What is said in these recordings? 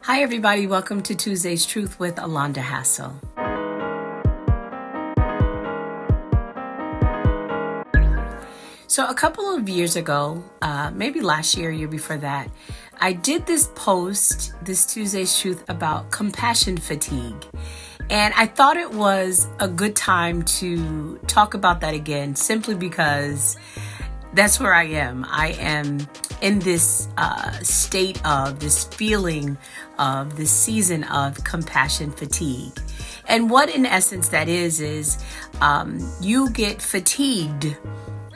Hi, everybody. Welcome to Tuesday's Truth with Alonda Hassel. So a couple of years ago, maybe last year before that, I did this post, this Tuesday's Truth, about compassion fatigue. And I thought it was a good time to talk about that again, simply because that's where I am. I am in this state of this feeling of this season of compassion fatigue. And what in essence that is you get fatigued,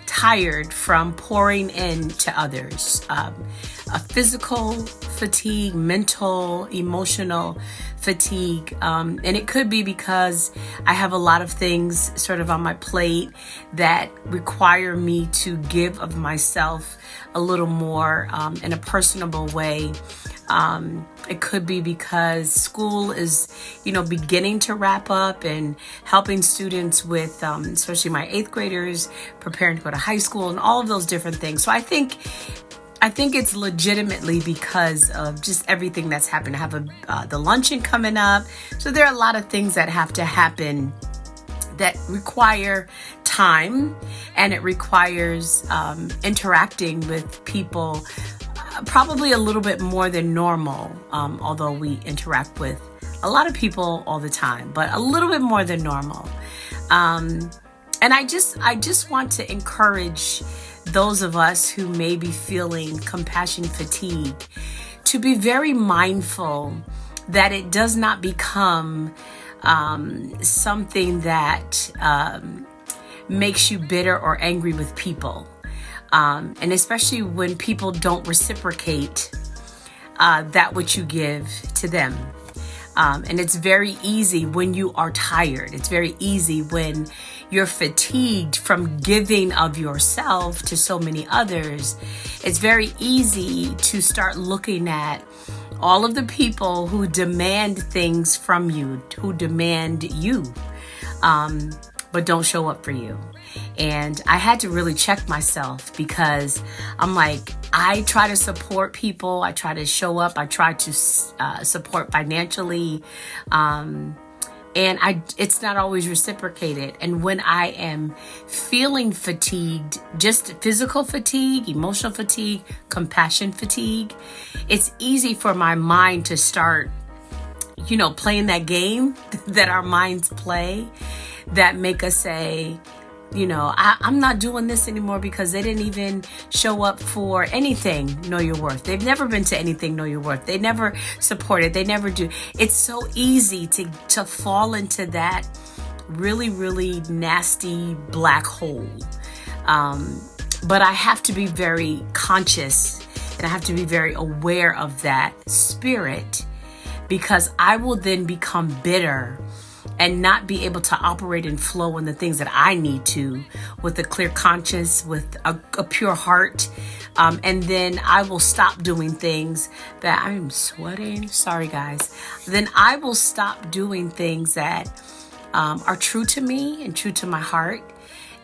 tired from pouring into others. A physical fatigue, mental, emotional fatigue. And it could be because I have a lot of things sort of on my plate that require me to give of myself a little more in a personable way. It could be because school is, beginning to wrap up and helping students with, especially my 8th graders, preparing to go to high school and all of those different things. So I think it's legitimately because of just everything that's happened. I have the luncheon coming up. So there are a lot of things that have to happen that require time, and it requires interacting with people probably a little bit more than normal, although we interact with a lot of people all the time, but a little bit more than normal. And I just want to encourage those of us who may be feeling compassion fatigue to be very mindful that it does not become something that makes you bitter or angry with people. And especially when people don't reciprocate that which you give to them. And it's very easy when you are tired. It's very easy when you're fatigued from giving of yourself to so many others. It's very easy to start looking at all of the people who demand things from you, who demand you, but don't show up for you. And I had to really check myself, because I'm like, I try to support people. I try to show up. I try to support financially. And it's not always reciprocated. And when I am feeling fatigued, just physical fatigue, emotional fatigue, compassion fatigue, it's easy for my mind to start, playing that game that our minds play that make us say, I'm not doing this anymore because they didn't even show up for anything, Know Your Worth. They've never been to anything, Know Your Worth. They never support it. They never do. It's so easy to fall into that really, really nasty black hole. But I have to be very conscious, and I have to be very aware of that spirit, because I will then become bitter and not be able to operate and flow in the things that I need to, with a clear conscience, with a pure heart. And then I will stop doing things that I'm sweating. Sorry, guys. Then I will stop doing things that are true to me and true to my heart.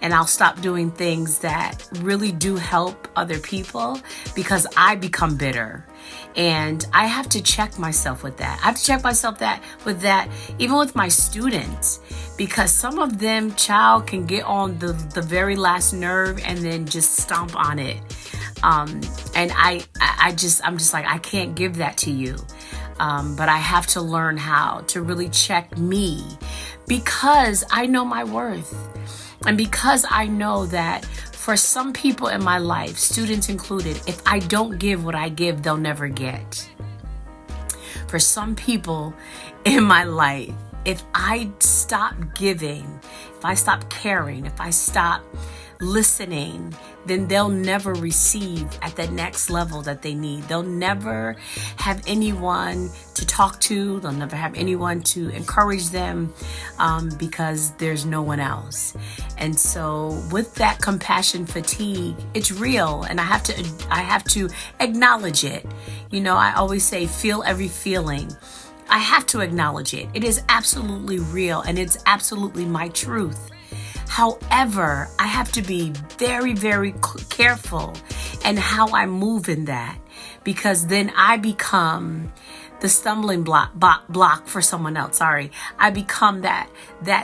And I'll stop doing things that really do help other people, because I become bitter. And I have to check myself with that. I have to check myself with that, even with my students, because some of them, can get on the very last nerve and then just stomp on it. And I'm just like, I can't give that to you. But I have to learn how to really check me, because I know my worth. And because I know that for some people in my life, students included, if I don't give what I give, they'll never get. For some people in my life, if I stop giving, if I stop caring, if I stop listening, then they'll never receive at the next level that they need. They'll never have anyone to talk to. They'll never have anyone to encourage them, because there's no one else. And so with that compassion fatigue, it's real, and I have to acknowledge it. I always say, feel every feeling. I have to acknowledge it. It is absolutely real, and it's absolutely my truth. However, I have to be very, very careful in how I move in that, because then I become the stumbling block for someone else. Sorry. I become that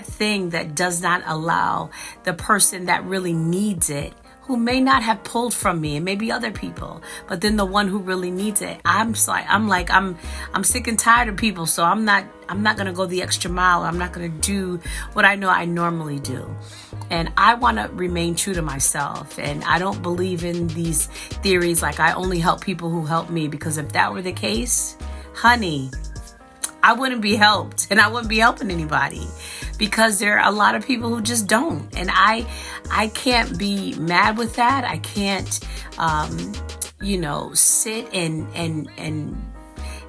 thing that does not allow the person that really needs it, who may not have pulled from me, and maybe other people, but then the one who really needs it, I'm sick and tired of people, so I'm not gonna go the extra mile. I'm not gonna do what I know I normally do. And I want to remain true to myself. And I don't believe in these theories like I only help people who help me, because if that were the case, honey, I wouldn't be helped, and I wouldn't be helping anybody, because there are a lot of people who just don't. And I can't be mad with that. I can't, sit and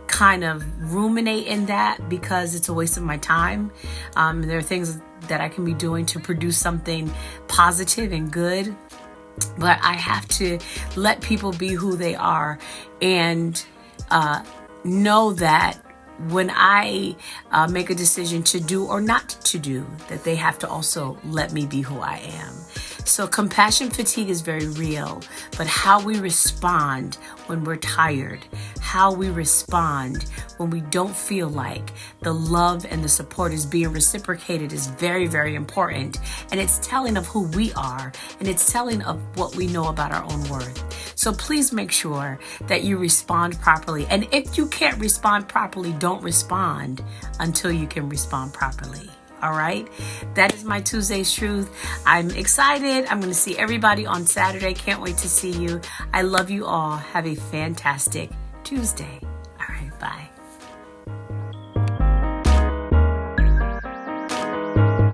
kind of ruminate in that, because it's a waste of my time. There are things that I can be doing to produce something positive and good, but I have to let people be who they are, and know that when I make a decision to do or not to do, that they have to also let me be who I am. So compassion fatigue is very real, but how we respond when we're tired, how we respond when we don't feel like the love and the support is being reciprocated is very, very important. And it's telling of who we are, and it's telling of what we know about our own worth. So please make sure that you respond properly. And if you can't respond properly, don't respond until you can respond properly. All right. That is my Tuesday's Truth. I'm excited. I'm going to see everybody on Saturday. Can't wait to see you. I love you all. Have a fantastic Tuesday. All right. Bye.